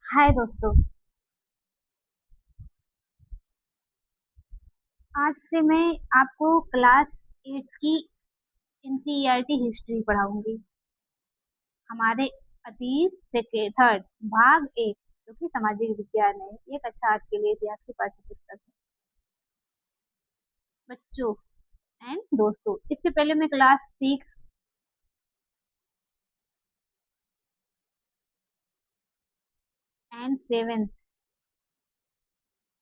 हाय दोस्तों। आज से मैं आपको क्लास 8 की एनसीईआरटी हिस्ट्री पढ़ाऊंगी। हमारे अतीत से के थर्ड भाग एक, जो कि सामाजिक विज्ञान है। ये एक अच्छा आज के लिए इतिहास की पाठ्य पुस्तक है। बच्चों एंड दोस्तों, इससे पहले मैं क्लास 6 एंड 7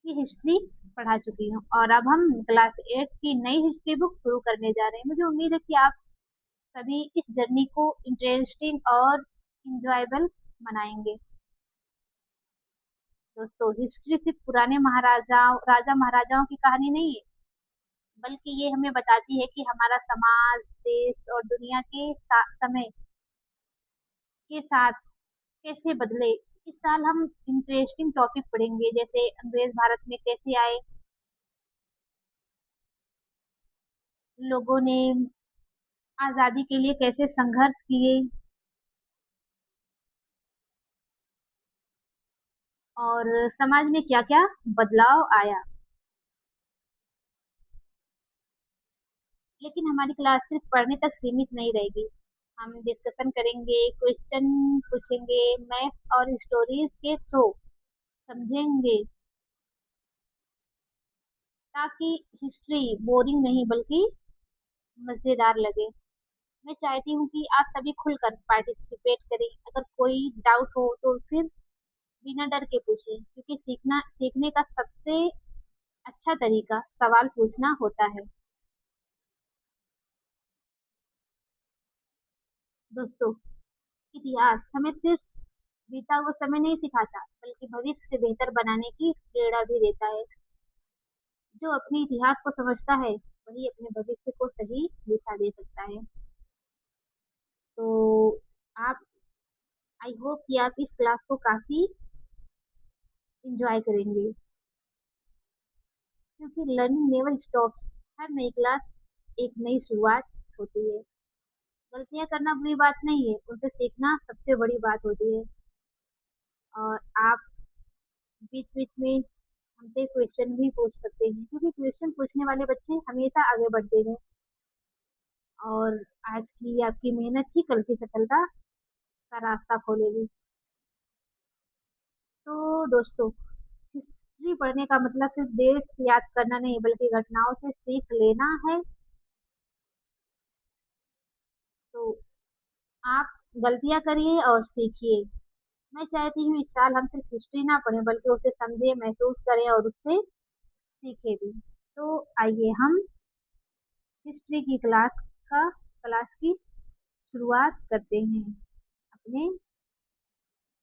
की हिस्ट्री पढ़ा चुकी हूँ और अब हम क्लास 8 की नई हिस्ट्री बुक शुरू करने जा रहे हैं। मुझे उम्मीद है कि आप सभी इस जर्नी को इंटरेस्टिंग और इंजॉयबल बनाएंगे। दोस्तों, हिस्ट्री सिर्फ पुराने महाराजाओं राजा महाराजाओं की कहानी नहीं है, बल्कि ये हमें बताती है कि हमारा समाज, देश और दुनिया के समय के साथ कैसे बदले। इस साल हम इंटरेस्टिंग टॉपिक पढ़ेंगे, जैसे अंग्रेज भारत में कैसे आए, लोगों ने आजादी के लिए कैसे संघर्ष किए, और समाज में क्या क्या बदलाव आया। लेकिन हमारी क्लास सिर्फ पढ़ने तक सीमित नहीं रहेगी। हम डिस्कशन करेंगे, क्वेश्चन पूछेंगे, मैथ्स और स्टोरीज के थ्रू समझेंगे, ताकि हिस्ट्री बोरिंग नहीं बल्कि मजेदार लगे। मैं चाहती हूँ कि आप सभी खुलकर पार्टिसिपेट करें। अगर कोई डाउट हो तो फिर बिना डर के पूछें, क्योंकि सीखने का सबसे अच्छा तरीका सवाल पूछना होता है। दोस्तों, इतिहास हमें सिर्फ बीता हुआ समय नहीं सिखाता, बल्कि भविष्य से बेहतर बनाने की प्रेरणा भी देता है। जो अपने इतिहास को समझता है, वही अपने भविष्य को सही दिशा दे सकता है। तो आप, आई होप कि आप इस क्लास को काफी इंजॉय करेंगे, क्योंकि लर्निंग नेवर स्टॉप्स। हर नई क्लास एक नई शुरुआत होती है। गलतियां करना बुरी बात नहीं है, उनसे सीखना सबसे बड़ी बात होती है। और आप बीच बीच में हमसे क्वेश्चन भी पूछ सकते हैं, क्योंकि क्वेश्चन पूछने वाले बच्चे हमेशा आगे बढ़ते हैं। और आज की आपकी मेहनत ही कल की सफलता का रास्ता खोलेगी। तो दोस्तों, हिस्ट्री पढ़ने का मतलब सिर्फ डेट्स याद करना नहीं, बल्कि घटनाओं से सीख लेना है। तो आप गलतियां करिए और सीखिए। मैं चाहती हूँ इस साल हम सिर्फ हिस्ट्री ना पढ़ें, बल्कि उसे समझे, महसूस करें और उससे सीखे भी। तो आइए हम हिस्ट्री की क्लास की शुरुआत करते हैं अपने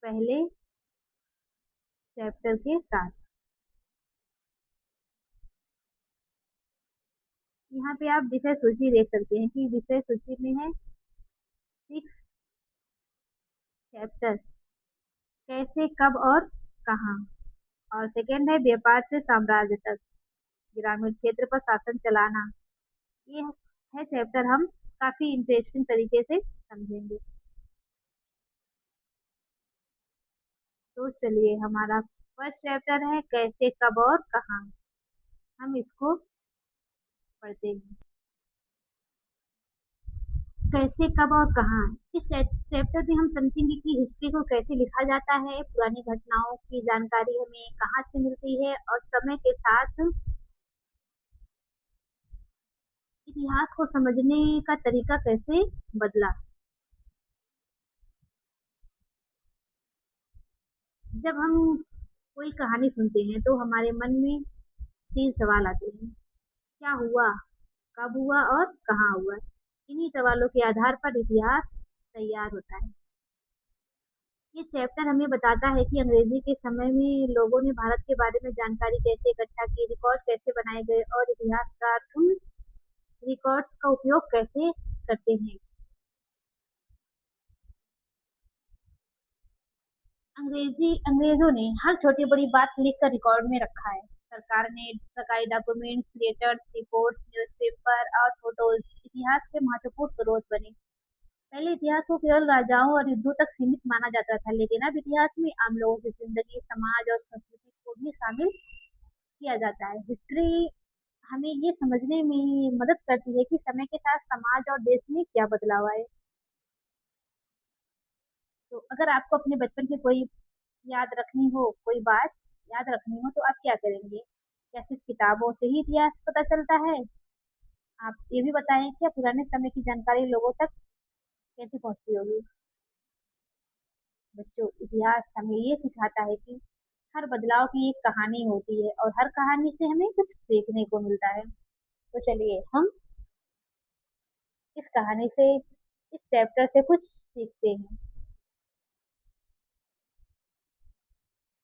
पहले चैप्टर के साथ। यहाँ पे आप विषय सूची देख सकते हैं कि विषय सूची में है 6 चैप्टर, कैसे, कब और कहाँ। और सेकंड है व्यापार से साम्राज्य तक, ग्रामीण क्षेत्र पर शासन चलाना। ये 6 चैप्टर हम काफी इंटरेस्टिंग तरीके से समझेंगे। तो चलिए, हमारा फर्स्ट चैप्टर है कैसे, कब और कहाँ। हम इसको पढ़ते हैं। कैसे, कब और कहाँ। इस चैप्टर में हम समझेंगे कि हिस्ट्री को कैसे लिखा जाता है, पुरानी घटनाओं की जानकारी हमें कहाँ से मिलती है, और समय के साथ इतिहास को समझने का तरीका कैसे बदला। जब हम कोई कहानी सुनते हैं तो हमारे मन में 3 सवाल आते हैं: क्या हुआ, कब हुआ और कहाँ हुआ। इन्हीं सवालों के आधार पर इतिहास तैयार होता है। ये चैप्टर हमें बताता है कि अंग्रेजी के समय में लोगों ने भारत के बारे में जानकारी कैसे इकट्ठा की, रिकॉर्ड कैसे बनाए गए और इतिहासकार उन रिकॉर्ड्स का उपयोग कैसे करते हैं। अंग्रेजों ने हर छोटी बड़ी बात लिखकर रिकॉर्ड में रखा है। सरकार ने सरकारी डॉक्यूमेंट्स, लेटर्स, रिपोर्ट्स, न्यूज़पेपर और फोटोज इतिहास के महत्वपूर्ण स्रोत बने। पहले इतिहास को केवल राजाओं और युद्धों तक सीमित माना जाता था, लेकिन अब इतिहास में आम लोगों की जिंदगी, समाज और संस्कृति को भी शामिल किया जाता है। हिस्ट्री हमें ये समझने में मदद करती है कि समय के साथ समाज और देश में क्या बदलाव आए। तो अगर आपको अपने बचपन की कोई याद रखनी हो, कोई बात याद रखनी हो, तो आप क्या करेंगे? क्या सिर्फ किताबों से ही इतिहास पता चलता है? आप ये भी बताएं, क्या पुराने समय की जानकारी लोगों तक कैसे पहुंचती होगी? बच्चों, इतिहास हमें ये सिखाता है कि हर बदलाव की एक कहानी होती है और हर कहानी से हमें कुछ सीखने को मिलता है। तो चलिए हम इस कहानी से, इस चैप्टर से कुछ सीखते हैं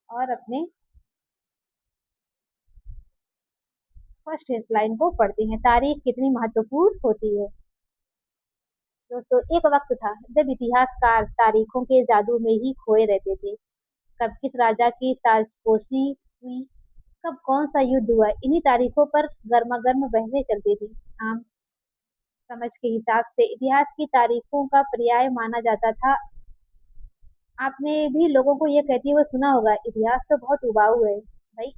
और अपने फर्स्ट हेडलाइन को पढ़ते हैं। तारीख कितनी महत्वपूर्ण होती है। दोस्तों, एक वक्त था जब इतिहासकार तारीखों के जादू में ही खोए रहते थे। कब किस राजा की ताजपोशी हुई, कब कौन सा युद्ध हुआ, इन्हीं तारीखों पर गर्मा गर्म बहसें चलती थी। आम समझ के हिसाब से इतिहास की तारीखों का पर्याय माना जाता था। आपने भी लोगों को ये कहते हुए सुना होगा, इतिहास तो बहुत उबाऊ है भाई,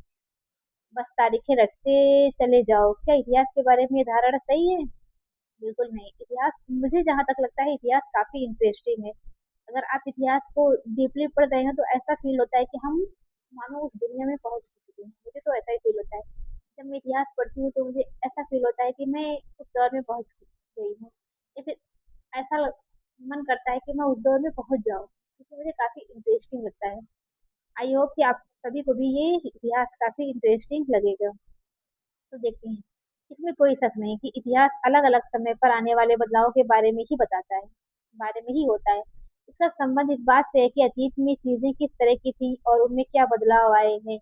बस तारीखें रटते चले जाओ। क्या इतिहास के बारे में ये धारणा सही है? बिल्कुल नहीं। इतिहास, मुझे जहां तक लगता है, इतिहास काफी इंटरेस्टिंग है। अगर आप इतिहास को डीपली पढ़ रहे हो तो ऐसा फील होता है कि हम मानो उस दुनिया में पहुंच चुके हैं। मुझे तो ऐसा ही फील होता है। जब मैं इतिहास पढ़ती हूँ तो मुझे ऐसा फील होता है कि मैं उस दौर में पहुंच गई हूँ, या फिर ऐसा मन करता है कि मैं उस दौर में पहुंच जाऊँ, क्योंकि मुझे काफी इंटरेस्टिंग लगता है। आई होप कि आप सभी को भी ये इतिहास काफी इंटरेस्टिंग लगेगा। तो देखते हैं, इसमें कोई शक नहीं कि इतिहास अलग अलग समय पर आने वाले बदलावों के बारे में ही बताता है, बारे में ही होता है। इसका संबंध इस बात से है कि अतीत में चीजें किस तरह की थी और उनमें क्या बदलाव आए हैं।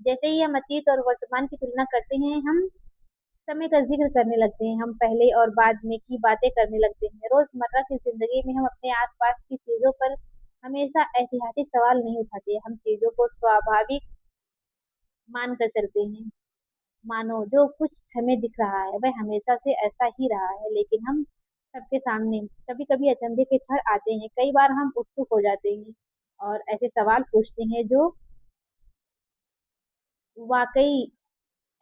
जैसे ही हम अतीत और वर्तमान की तुलना करते हैं, हम समय का जिक्र करने लगते हैं, हम पहले और बाद में की बातें करने लगते हैं। रोजमर्रा की जिंदगी में हम अपने आसपास की चीजों पर हमेशा ऐतिहासिक सवाल नहीं उठाते। हम चीजों को स्वाभाविक मान कर चलते हैं, मानो जो कुछ हमें दिख रहा है वह हमेशा से ऐसा ही रहा है। लेकिन हम सबके सामने कभी कभी अचंभे के क्षण आते हैं। कई बार हम उत्सुक हो जाते हैं और ऐसे सवाल पूछते हैं जो वाकई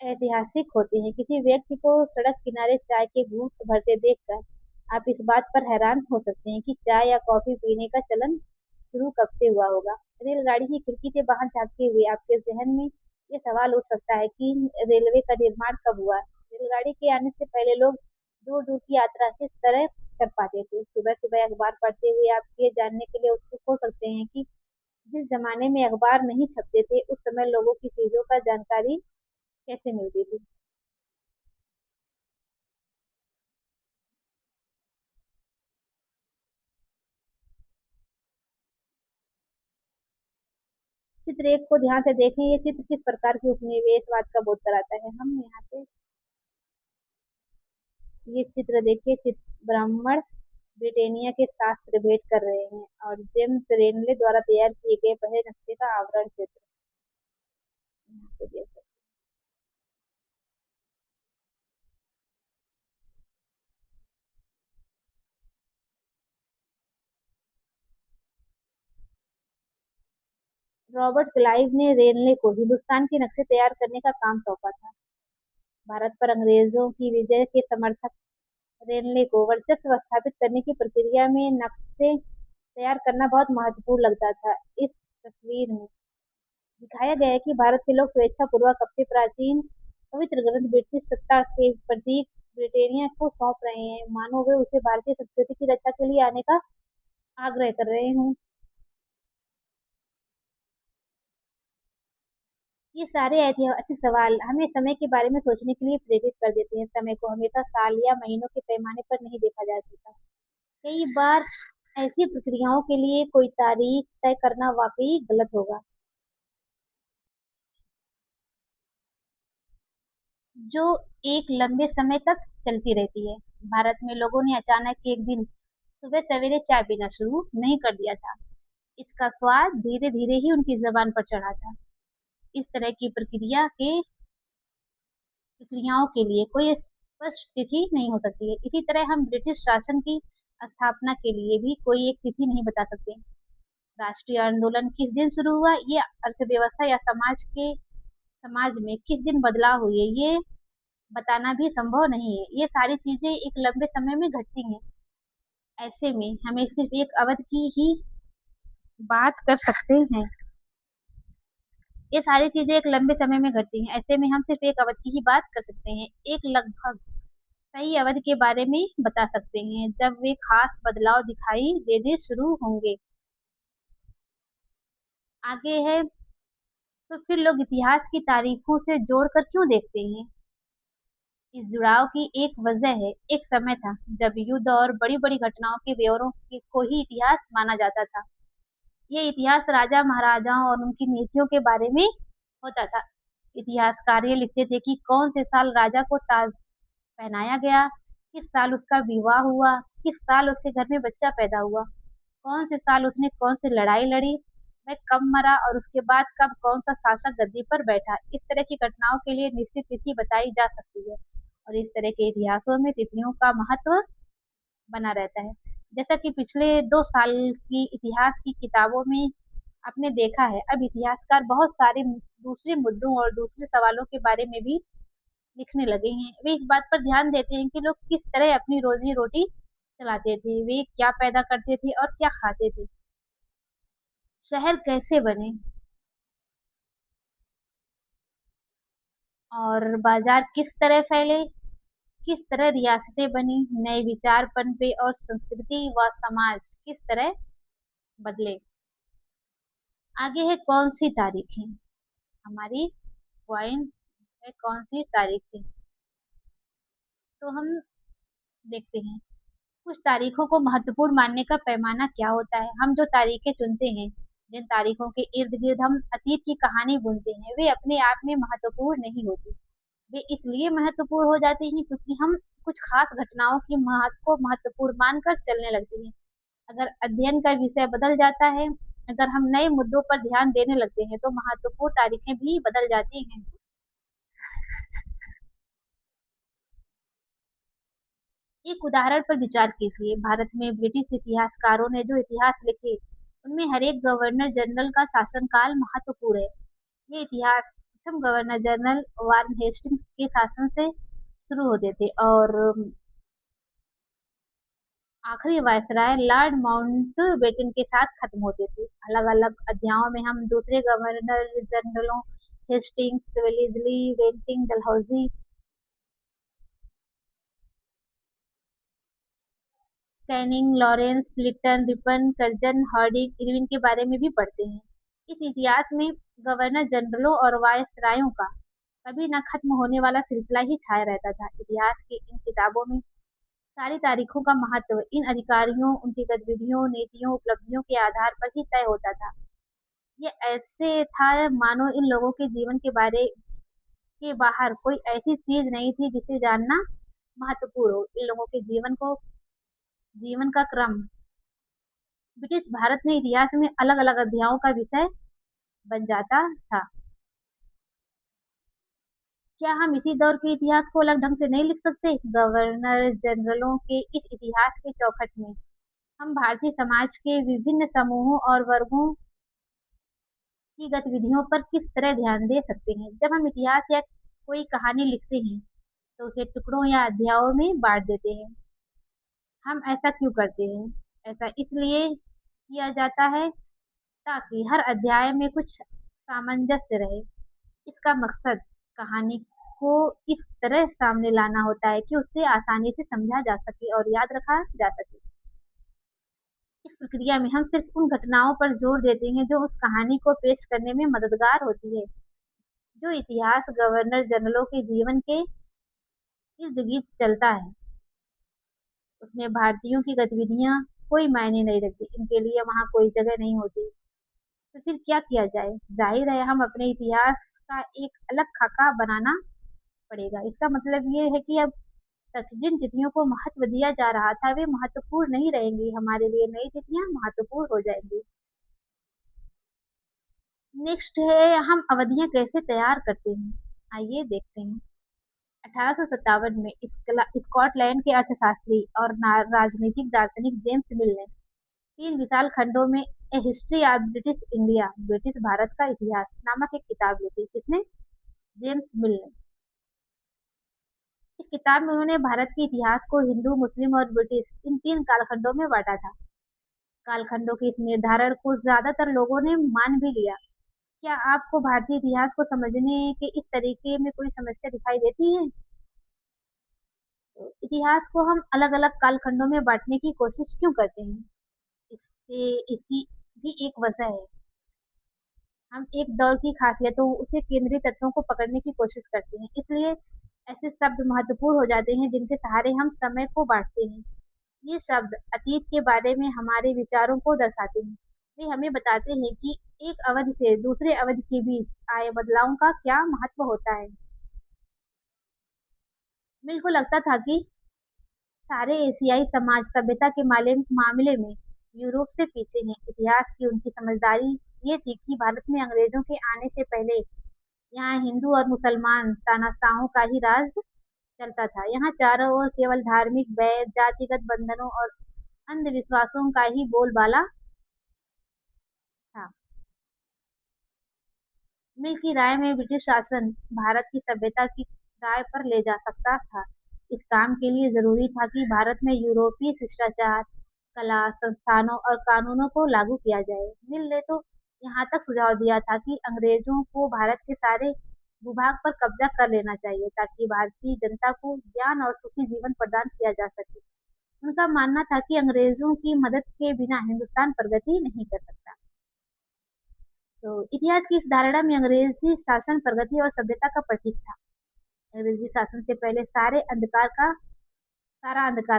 ऐतिहासिक होते हैं। किसी व्यक्ति को सड़क किनारे चाय के घूंट भरते देखकर आप इस बात पर हैरान हो सकते हैं कि चाय या कॉफी पीने का चलन शुरू कब से हुआ होगा। रेलगाड़ी की खिड़की से बाहर झांकते हुए आपके जहन में ये सवाल उठ सकता है कि रेलवे का निर्माण कब हुआ। रेलगाड़ी के आने से पहले लोग दूर दूर की यात्रा किस तरह कर पाते थे। सुबह सुबह अखबार पढ़ते हुए आप ये जानने के लिए उत्सुक हो सकते हैं कि जिस जमाने में अखबार नहीं छपते थे, उस समय लोगों की चीजों का जानकारी कैसे मिलती थी। चित्र एक को ध्यान से देखें। ये चित्र किस प्रकार की उपनिवेशवाद का बोध कराता है। हम यहाँ पे ये चित्र देखिए। चित्र ब्राह्मण ब्रिटेनिया के शास्त्र भेंट कर रहे हैं और जेम्स रेनले द्वारा तैयार किए गए पहले नक्शे का आवरण चित्र यहाँ पे देख सकते हैं। रॉबर्ट क्लाइव ने रेनले को हिंदुस्तान के नक्शे तैयार करने का काम सौंपा था। भारत पर अंग्रेजों की विजय के समर्थक रेनले को वर्चस्व स्थापित करने की प्रक्रिया में नक्शे तैयार करना बहुत महत्वपूर्ण लगता था। इस तस्वीर में दिखाया गया है कि भारत के लोग स्वेच्छापूर्वक अपने प्राचीन पवित्र ग्रंथ ब्रिटिश सत्ता के प्रतीक ब्रिटेनिया को सौंप रहे हैं, मानो वे उसे भारतीय संस्कृति की रक्षा के लिए आने का आग्रह कर रहे हों। ये सारे ऐतिहासिक सवाल हमें समय के बारे में सोचने के लिए प्रेरित कर देते हैं। समय को हमेशा साल या महीनों के पैमाने पर नहीं देखा जा सकता। कई बार ऐसी प्रक्रियाओं के लिए कोई तारीख तय करना वाकई गलत होगा, जो एक लंबे समय तक चलती रहती है। भारत में लोगों ने अचानक एक दिन सुबह सवेरे चाय पीना शुरू नहीं कर दिया था। इसका स्वाद धीरे धीरे ही उनकी जबान पर चढ़ा था। इस तरह की प्रक्रियाओं के लिए कोई स्पष्ट तिथि नहीं हो सकती है। इसी तरह हम ब्रिटिश शासन की स्थापना के लिए भी कोई एक तिथि नहीं बता सकते। राष्ट्रीय आंदोलन किस दिन शुरू हुआ, ये अर्थव्यवस्था या समाज में किस दिन बदलाव हुए, ये बताना भी संभव नहीं है। ये सारी चीजें एक लंबे समय में घटती हैं। ऐसे में हमें सिर्फ एक अवधि की ही बात कर सकते हैं। ये सारी चीजें एक लंबे समय में घटती हैं। ऐसे में हम सिर्फ एक अवधि की ही बात कर सकते हैं। एक लगभग सही अवधि के बारे में बता सकते हैं जब वे खास बदलाव दिखाई देने शुरू होंगे। आगे है, तो फिर लोग इतिहास की तारीखों से जोड़कर क्यों देखते हैं? इस जुड़ाव की एक वजह है। एक समय था जब युद्ध और बड़ी बड़ी घटनाओं के ब्यौरों को ही इतिहास माना जाता था। ये इतिहास राजा महाराजाओं और उनकी नीतियों के बारे में होता था। इतिहासकार ये लिखते थे कि कौन से साल राजा को ताज पहनाया गया, किस साल उसका विवाह हुआ, किस साल उसके घर में बच्चा पैदा हुआ, कौन से साल उसने कौन सी लड़ाई लड़ी, वह कब मरा और उसके बाद कब कौन सा शासक गद्दी पर बैठा। इस तरह की घटनाओं के लिए निश्चित तिथि बताई जा सकती है और इस तरह के इतिहासों में तिथियों का महत्व बना रहता है। जैसा कि पिछले 2 साल की इतिहास की किताबों में आपने देखा है, अब इतिहासकार बहुत सारे दूसरे मुद्दों और दूसरे सवालों के बारे में भी लिखने लगे हैं। वे इस बात पर ध्यान देते हैं कि लोग किस तरह अपनी रोजी रोटी चलाते थे, वे क्या पैदा करते थे और क्या खाते थे, शहर कैसे बने और बाजार किस तरह फैले, किस तरह रियासतें बनी, नए विचार पनपे और संस्कृति व समाज किस तरह बदले। आगे है कौन सी तारीखें, हमारी पॉइंट है कौन सी तारीखें। तो हम देखते हैं कुछ तारीखों को महत्वपूर्ण मानने का पैमाना क्या होता है। हम जो तारीखें चुनते हैं, जिन तारीखों के इर्द गिर्द हम अतीत की कहानी बुनते हैं, वे अपने आप में महत्वपूर्ण नहीं होती। वे इसलिए महत्वपूर्ण हो जाती हैं क्योंकि हम कुछ खास घटनाओं की महत्व को महत्वपूर्ण मानकर चलने लगते हैं। अगर अध्ययन का विषय बदल जाता है, अगर हम नए मुद्दों पर ध्यान देने लगते हैं, तो महत्वपूर्ण तारीखें भी बदल जाती हैं। एक उदाहरण पर विचार कीजिए। भारत में ब्रिटिश इतिहासकारों ने जो इतिहास लिखे, उनमें हर एक गवर्नर जनरल का शासनकाल महत्वपूर्ण है। ये इतिहास प्रथम गवर्नर जनरल वारेन हेस्टिंग्स के शासन से शुरू होते थे और आखिरी वायसराय लॉर्ड माउंटबेटन के साथ खत्म होते थे। अलग अलग अध्यायों में हम दूसरे गवर्नर जनरलों Hastings, Wellesley, Bentinck, Dalhousie, Canning, Lawrence, Lytton, Ripon, Curzon, Hardinge, Irwin के बारे में भी पढ़ते हैं। इस इतिहास में गवर्नर जनरलों और वायसरायों का कभी न खत्म होने वाला सिलसिला ही छाया रहता था। इतिहास की इन किताबों में सारी तारीखों का महत्व इन अधिकारियों, उनकी गतिविधियों, नीतियों, उपलब्धियों के आधार पर ही तय होता था। ये ऐसे था मानो इन लोगों के जीवन के बारे के बाहर कोई ऐसी चीज नहीं थी जिसे जानना महत्वपूर्ण हो। इन लोगों के जीवन का क्रम ब्रिटिश भारत में इतिहास में अलग अलग अध्यायों का विषय बन जाता था। क्या हम इसी दौर के इतिहास को अलग ढंग से नहीं लिख सकते? गवर्नर जनरलों के इस इतिहास के चौखट में हम भारतीय समाज के विभिन्न समूहों और वर्गों की गतिविधियों पर किस तरह ध्यान दे सकते हैं। जब हम इतिहास या कोई कहानी लिखते हैं, तो उसे टुकड़ों या अध्यायों में बांट देते हैं। हम ऐसा क्यों करते हैं? ऐसा इसलिए किया जाता है ताकि हर अध्याय में कुछ सामंजस्य रहे। इसका मकसद कहानी को इस तरह सामने लाना होता है कि उसे आसानी से समझा जा सके और याद रखा जा सके। इस प्रक्रिया में हम सिर्फ उन घटनाओं पर जोर देते हैं जो उस कहानी को पेश करने में मददगार होती है। जो इतिहास गवर्नर जनरलों के जीवन के इर्द गिर्द चलता है, उसमें भारतीयों की गतिविधियां कोई मायने नहीं रखती, इनके लिए वहां कोई जगह नहीं होती। तो फिर क्या किया जाए? जाहिर है हम अपने इतिहास का एक अलग खाका बनाना पड़ेगा। इसका मतलब ये है कि अब तक जिन तिथियों को महत्व दिया जा रहा था, वे महत्वपूर्ण नहीं रहेंगी। हमारे लिए नई तिथियां महत्वपूर्ण हो जाएंगी। नेक्स्ट है हम अवधियां कैसे तैयार करते हैं। आइए देखते हैं। 1857 में स्कॉटलैंड के अर्थशास्त्री और राजनीतिक दार्शनिक जेम्स मिल ने तीन विशाल खंडों में a history of British India, British Bharat का इतिहास नामक एक किताब लिखी। किसने? जेम्स मिल ने। इस किताब में उन्होंने भारत के इतिहास को हिंदू, मुस्लिम और ब्रिटिश इन तीन कालखंडों में बांटा था। कालखंडों के इस निर्धारण को ज्यादातर लोगों ने मान भी लिया। क्या आपको भारतीय इतिहास को समझने के इस तरीके में कोई समस्या दिखाई देती है? तो इतिहास को हम अलग-अलग कालखंडों में बांटने की कोशिश क्यों करते हैं? इससे इसकी भी एक वजह है। हम एक दौर की खासियतों, उसे केंद्रीय तत्वों को पकड़ने की कोशिश करते हैं। इसलिए ऐसे शब्द महत्वपूर्ण हो जाते हैं जिनके सहारे हम समय को बांटते हैं। ये शब्द अतीत के बारे में हमारे विचारों को दर्शाते हैं। वे हमें बताते हैं कि एक अवधि से दूसरे अवधि के बीच आए बदलावों का क्या महत्व होता है। मेरे को लगता था कि सारे एशियाई समाज सभ्यता के मामले में यूरोप से पीछे हैं। इतिहास की उनकी समझदारी ये थी कि भारत में अंग्रेजों के आने से पहले यहाँ हिंदू और मुसलमान तानाशाहों का ही राज चलता था। यहाँ चारों ओर केवल धार्मिक वैर, जातिगत बंधनों और अंधविश्वासों का ही बोलबाला था। मिल की राय में ब्रिटिश शासन भारत की सभ्यता की राय पर ले जा सकता था। इस काम के लिए जरूरी था कि भारत में यूरोपीय शिष्टाचार, कला, संस्थानों और कानूनों को लागू किया जाए। मिल ने तो यहाँ तक सुझाव दिया था कि अंग्रेजों को भारत के सारे भूभाग पर कब्जा कर लेना चाहिए ताकि भारतीय जनता को ज्ञान और सुखी जीवन प्रदान किया जा सके। उनका मानना था कि अंग्रेजों की मदद के बिना हिंदुस्तान प्रगति नहीं कर सकता। तो इतिहास की इस धारणा में अंग्रेजी शासन प्रगति और सभ्यता का प्रतीक था। अंग्रेजी शासन से पहले सारा अंधकार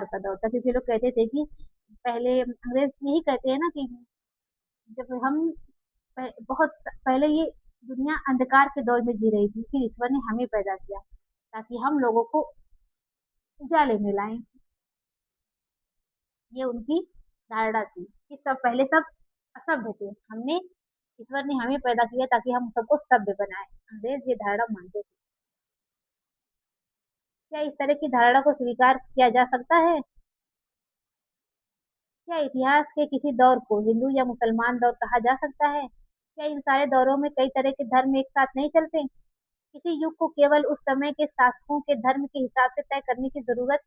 का दौर था, क्योंकि लोग कहते थे कि पहले अंग्रेज यही कहते हैं ना कि जब हम बहुत पहले ये दुनिया अंधकार के दौर में जी रही थी, फिर ईश्वर ने हमें पैदा किया ताकि हम लोगों को उजाले में लाएं। ये उनकी धारणा थी कि सब पहले सब असभ्य थे, हमने ईश्वर ने हमें पैदा किया ताकि हम सबको सभ्य बनाए। अंग्रेज ये धारणा मानते थे। क्या इस तरह की धारणा को स्वीकार किया जा सकता है? क्या इतिहास के किसी दौर को हिंदू या मुसलमान दौर कहा जा सकता है? क्या इन सारे दौरों में कई तरह के धर्म एक साथ नहीं चलते? किसी युग को केवल उस समय के शासकों के धर्म के हिसाब से तय करने की जरूरत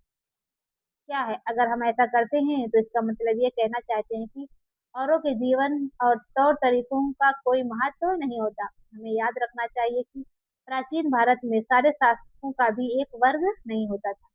क्या है? अगर हम ऐसा करते हैं तो इसका मतलब ये कहना चाहते हैं कि औरों के जीवन और तौर तरीकों का कोई महत्व नहीं होता। हमें याद रखना चाहिए कि प्राचीन भारत में सारे शासकों का भी एक वर्ग नहीं होता था।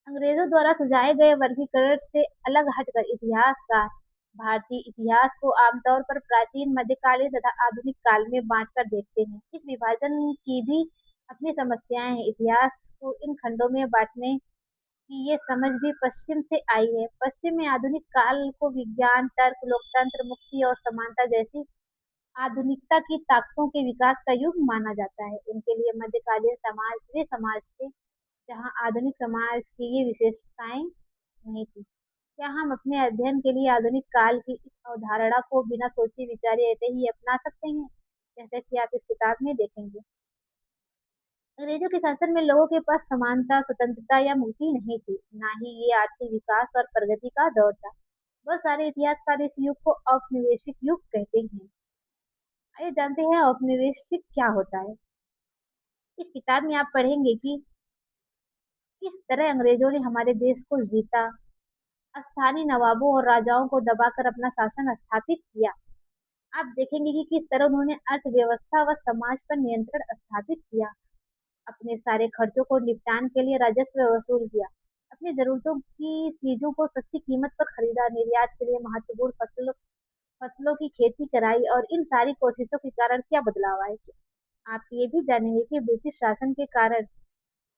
अंग्रेजों द्वारा सुझाए गए वर्गीकरण से अलग हटकर इतिहासकार भारतीय इतिहास को आमतौर पर प्राचीन, मध्यकालीन तथा आधुनिक काल में बांटकर देखते हैं। इस विभाजन की भी अपनी समस्याएं हैं। इतिहास को इन खंडों में बांटने की ये समझ भी पश्चिम से आई है। पश्चिम में आधुनिक काल को विज्ञान, तर्क, लोकतंत्र, मुक्ति और समानता जैसी आधुनिकता की ताकतों के विकास का युग माना जाता है। उनके लिए मध्यकालीन समाज वे समाज थे जहाँ आधुनिक समाज की ये विशेषताएं नहीं थी। क्या हम अपने अध्ययन के लिए आधुनिक काल की इस अवधारणा को बिना सोचे विचारे ऐसे ही अपना सकते हैं, जैसा कि आप इस किताब में देखेंगे? अंग्रेजों के शासन में लोगों के पास समानता, स्वतंत्रता या मुक्ति नहीं थी, ना ही ये आर्थिक विकास और प्रगति का दौर था। बहुत सारे इतिहासकार इस युग को औपनिवेशिक युग कहते हैं। आइए जानते हैं औपनिवेशिक क्या होता है। इस किताब में आप पढ़ेंगे कि किस तरह अंग्रेजों ने हमारे देश को जीता, स्थानीय नवाबों और राजाओं को दबाकर अपना शासन स्थापित किया। आप देखेंगे कि किस तरह उन्होंने अर्थव्यवस्था व समाज पर नियंत्रण स्थापित किया, अपने सारे खर्चों को निपटान के लिए राजस्व वसूल किया, अपनी जरूरतों की चीजों को सस्ती कीमत पर खरीदा, निर्यात के लिए महत्वपूर्ण फसलों की खेती कराई और इन सारी कोशिशों के कारण क्या बदलाव आए। आप ये भी जानेंगे कि ब्रिटिश शासन के कारण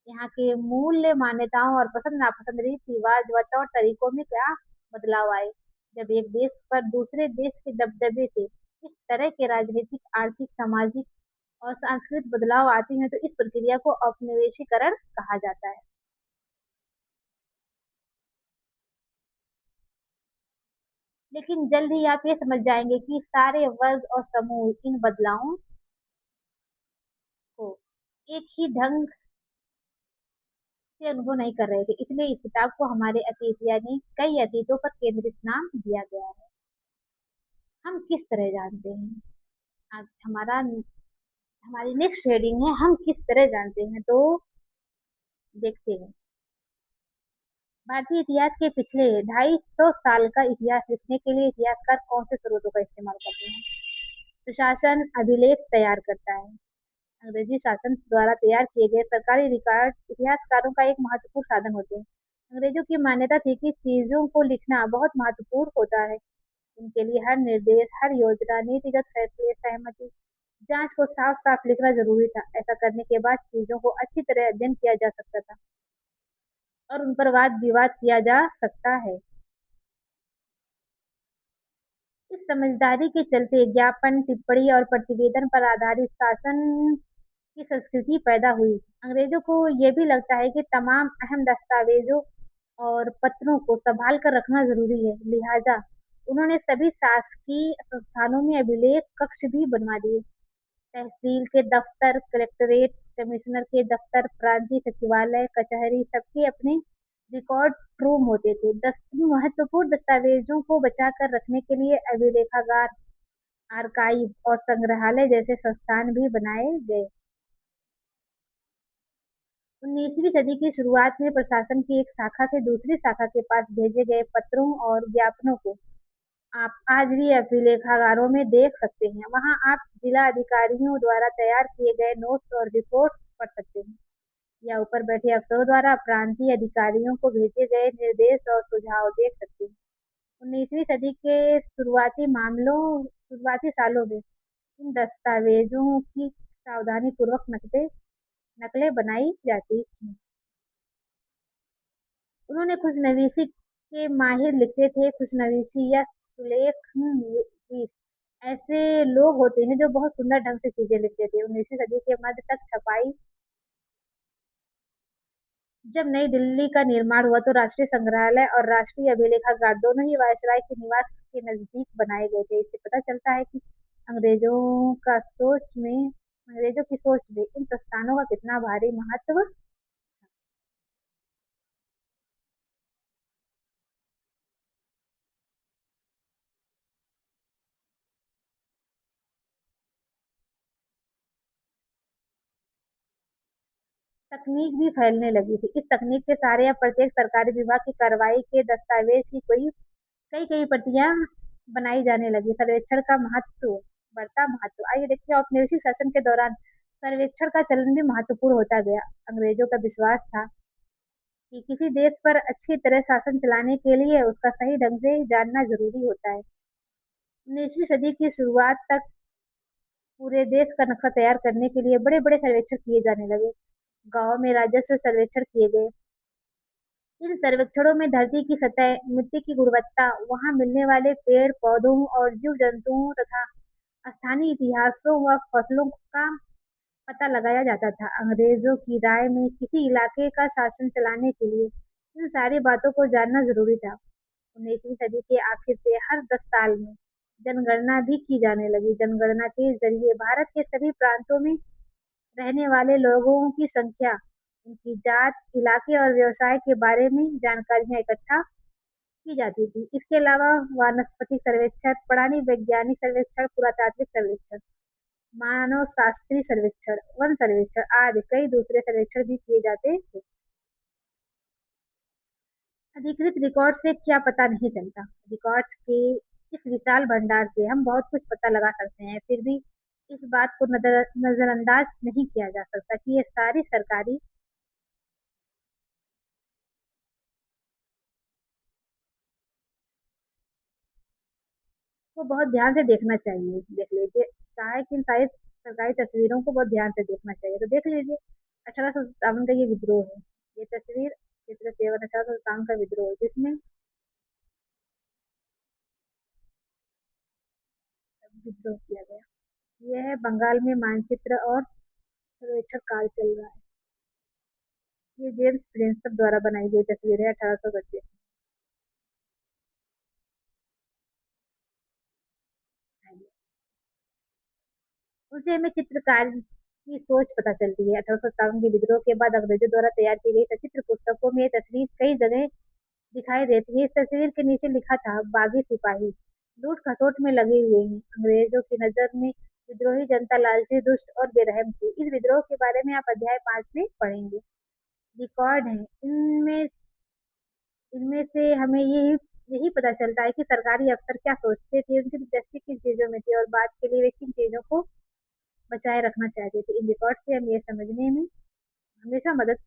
यहाँ के मूल्य, मान्यताओं और पसंद नापसंद, रीति रिवाज व तौर तरीकों में क्या बदलाव आए। जब एक देश पर दूसरे देश के दबदबे से इस तरह के राजनीतिक, आर्थिक, सामाजिक और सांस्कृतिक बदलाव आते हैं तो इस प्रक्रिया को औपनिवेशीकरण कहा जाता है। लेकिन जल्द ही आप ये समझ जाएंगे कि सारे वर्ग और समूह इन बदलावों को एक ही ढंग से अनुभव नहीं कर रहे थे, इसलिए इस किताब को हमारे अतीत यानी कई अतीतों पर केंद्रित नाम दिया गया है। हम किस तरह जानते हैं? आज हमारी नेक्स्ट हेडिंग है, हम किस तरह जानते हैं। तो देखते हैं। भारतीय इतिहास के पिछले 250 साल का इतिहास लिखने के लिए इतिहासकार कौन से स्रोतों का इस्तेमाल करते हैं? प्रशासन अभिलेख तैयार करता है। अंग्रेजी शासन द्वारा तैयार किए गए सरकारी रिकॉर्ड इतिहासकारों का एक महत्वपूर्ण साधन होते हैं। अंग्रेजों की मान्यता थी कि चीजों को लिखना बहुत महत्वपूर्ण होता है। उनके लिए हर निर्देश, हर योजना, नीतिगत फैसले, सहमति, जांच को साफ साफ लिखना जरूरी था। ऐसा करने के बाद चीजों को अच्छी तरह अध्ययन किया जा सकता था और उन पर वाद विवाद किया जा सकता है। इस समझदारी के चलते ज्ञापन, टिप्पणी और प्रतिवेदन पर आधारित शासन की संस्कृति पैदा हुई। अंग्रेजों को यह भी लगता है कि तमाम अहम दस्तावेजों और पत्रों को संभाल कर रखना जरूरी है। लिहाजा उन्होंने सभी शासकीय संस्थानों में अभिलेख कक्ष भी बनवा दिए। तहसील के दफ्तर, कलेक्टरेट, कमिश्नर के दफ्तर, प्रांतीय सचिवालय, कचहरी, सबके अपने रिकॉर्ड रूम होते थे। महत्वपूर्ण दस्तावेजों को बचाकर रखने के लिए अभिलेखागार, आर्काइव और संग्रहालय जैसे संस्थान भी बनाए गए। 19वीं सदी की शुरुआत में प्रशासन की एक शाखा से दूसरी शाखा के पास भेजे गए पत्रों और ज्ञापनों को आप आज भी अभिलेखागारों में देख सकते हैं। वहां आप जिला अधिकारियों द्वारा तैयार किए गए नोट्स और रिपोर्ट्स पढ़ सकते हैं, या ऊपर बैठे अफसरों द्वारा प्रांतीय अधिकारियों को भेजे गए निर्देश और सुझाव देख सकते हैं। 19वीं सदी के शुरुआती सालों में इन दस्तावेजों की सावधानी पूर्वक नकलें बनाई जाती थी। उन्होंने खुशनवीसी के माहिर लिखते थे। खुशनवीसी या सुलेख ऐसे लोग होते हैं जो बहुत सुंदर ढंग से चीजें लिखते थे। 19वीं सदी के मध्य तक छपाई जब नई दिल्ली का निर्माण हुआ तो राष्ट्रीय संग्रहालय और राष्ट्रीय अभिलेखागार दोनों ही वायसराय के निवास के नजदीक बनाए गए थे। इससे पता चलता है कि अंग्रेजों की सोच में इन संस्थानों का कितना भारी महत्व। तकनीक भी फैलने लगी थी। इस तकनीक के सहारे अब प्रत्येक सरकारी विभाग की कार्रवाई के दस्तावेज की कोई कई कई प्रतियां बनाई जाने लगी। सर्वेक्षण का महत्व आइए देखते हैं। औपनिवेशिक शासन के दौरान सर्वेक्षण का चलन भी महत्वपूर्ण होता गया। अंग्रेजों का विश्वास था कि किसी देश पर अच्छी तरह शासन चलाने के लिए उसका सही ढंग से जानना जरूरी होता है। 19वीं सदी की शुरुआत तक पूरे देश का नक्शा तैयार करने के लिए बड़े बड़े सर्वेक्षण किए जाने लगे। गांव में राजस्व सर्वेक्षण किए गए। इन सर्वेक्षणों में धरती की सतह, मिट्टी की गुणवत्ता, वहां मिलने वाले पेड़ पौधों और जीव जंतुओं तथा स्थानीय इतिहासों व फसलों का पता लगाया जाता था। अंग्रेजों की राय में किसी इलाके का शासन चलाने के लिए इन सारी बातों को जानना जरूरी था। 19वीं सदी के आखिर से हर 10 साल में जनगणना भी की जाने लगी। जनगणना के जरिए भारत के सभी प्रांतों में रहने वाले लोगों की संख्या, उनकी जात, इलाके और व्यवसाय के बारे में जानकारियां इकट्ठा की जाती थी। इसके अलावा वानस्पतिक सर्वेक्षण, प्राणी वैज्ञानिक सर्वेक्षण, पुरातात्विक सर्वेक्षण, मानव शास्त्रीय सर्वेक्षण, वन सर्वेक्षण आदि कई दूसरे सर्वेक्षण भी किए जाते थे। अधिकृत रिकॉर्ड से क्या पता नहीं चलता? रिकॉर्ड्स के इस विशाल भंडार से हम बहुत कुछ पता लगा सकते हैं, फिर भी इस बात को नजरअंदाज नहीं किया जा सकता कि ये सारी सरकारी को बहुत ध्यान से देखना चाहिए। देख लीजिए, कहा है कि इन सारी सरकारी तस्वीरों को बहुत ध्यान से देखना चाहिए। तो देख लीजिए, 1857 का ये विद्रोह है। ये तस्वीर चित्र 7, 1857 का विद्रोह, जिसमें विद्रोह किया गया। यह है बंगाल में मानचित्र और सर्वेक्षण कार्य चल रहा है। ये जेम्स प्रिंसप द्वारा बनाई गई तस्वीर है 1832। उसे में चित्रकारी की सोच पता चलती है। 1857 के विद्रोह के बाद अंग्रेजों द्वारा तैयार की गई सचित्र पुस्तकों में ये तस्वीर कई जगह दिखाई देती है। इस तस्वीर के नीचे लिखा था, बागी सिपाही लूट खसोट में लगे हुए हैं। अंग्रेजों की नजर में विद्रोही जनता लालची, दुष्ट और बेरहम थी। इस विद्रोह के बारे में आप अध्याय 5 में पढ़ेंगे। रिकॉर्ड है इनमें इनमें से हमें यही यही पता चलता है कि सरकारी अफसर क्या सोचते थे, उनकी दिलचस्पी किन चीजों में थी और बाद के लिए वे किन चीजों को बचाए रखना चाहते थे। इन रिकॉर्ड से हम ये समझने में हमेशा मदद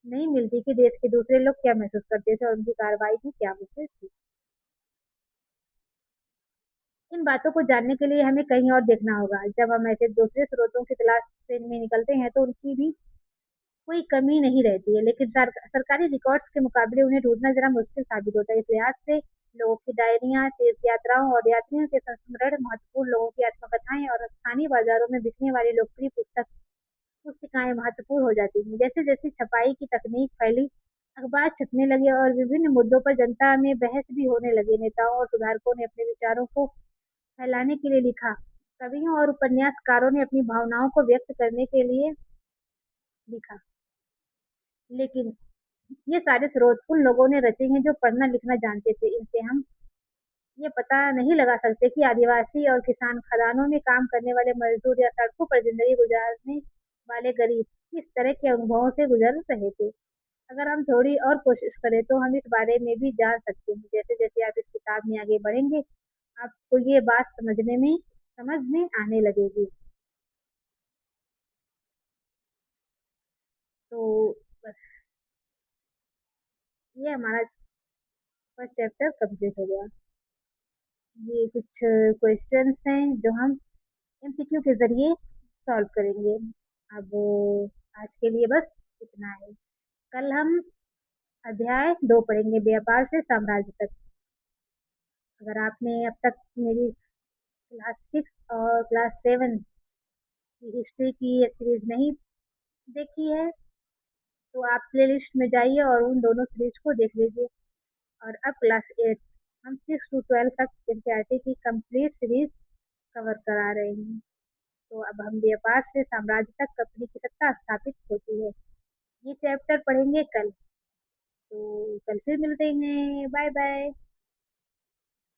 नहीं मिलती कि देश के दूसरे लोग क्या महसूस करते थे और उनकी कार्रवाई की क्या वजह थी। इन बातों को जानने के लिए हमें कहीं और देखना होगा। जब हम ऐसे दूसरे स्रोतों की तलाश से में निकलते हैं तो उनकी भी कोई कमी नहीं रहती है, लेकिन सरकारी रिकॉर्ड्स के मुकाबले उन्हें ढूंढना जरा मुश्किल साबित होता है। इस लिहाज से लोगों की डायरियां, तीर्थ यात्राओं और यात्रियों के संस्मरण, महत्वपूर्ण लोगों की आत्मकथाएं और स्थानीय बाजारों में बिकने वाली लोकप्रिय पुस्तिकाएं महत्वपूर्ण हो जाती हैं। जैसे जैसे छपाई की तकनीक फैली, अखबार छपने लगे और विभिन्न मुद्दों पर जनता में बहस भी होने लगे, नेताओं और सुधारकों ने अपने विचारों को फैलाने के लिए लिखा। कवियों और उपन्यासकारों ने अपनी भावनाओं को व्यक्त करने के लिए लिखा। लेकिन ये सारे स्रोत उन लोगों ने रचे हैं जो पढ़ना लिखना जानते थे। इनसे हम ये पता नहीं लगा सकते कि आदिवासी और किसान, खदानों में काम करने वाले मजदूर या सड़कों पर जिंदगी गुजारने वाले गरीब किस तरह के अनुभवों से गुजर रहे थे। अगर हम थोड़ी और कोशिश करें तो हम इस बारे में भी जान सकते हैं। जैसे जैसे आप इस किताब में आगे बढ़ेंगे, आपको ये बात समझ में आने लगेगी। तो बस ये हमारा फर्स्ट चैप्टर कंप्लीट हो गया। ये कुछ क्वेश्चंस हैं जो हम एमसीक्यू के जरिए सॉल्व करेंगे। अब आज के लिए बस इतना है। कल हम अध्याय 2 पढ़ेंगे, व्यापार से साम्राज्य तक। अगर आपने अब तक मेरी क्लास 6 और क्लास 7 की हिस्ट्री की सीरीज नहीं देखी है तो आप प्लेलिस्ट में जाइए और उन दोनों सीरीज को देख लीजिए। और अब क्लास 8, हम 6 to 12 तक एनसीईआरटी की कंप्लीट सीरीज कवर करा रहे हैं। तो अब हम व्यापार से साम्राज्य तक कंपनी की सत्ता स्थापित होती है, ये चैप्टर पढ़ेंगे कल। तो कल फिर मिलते हैं। Bye bye.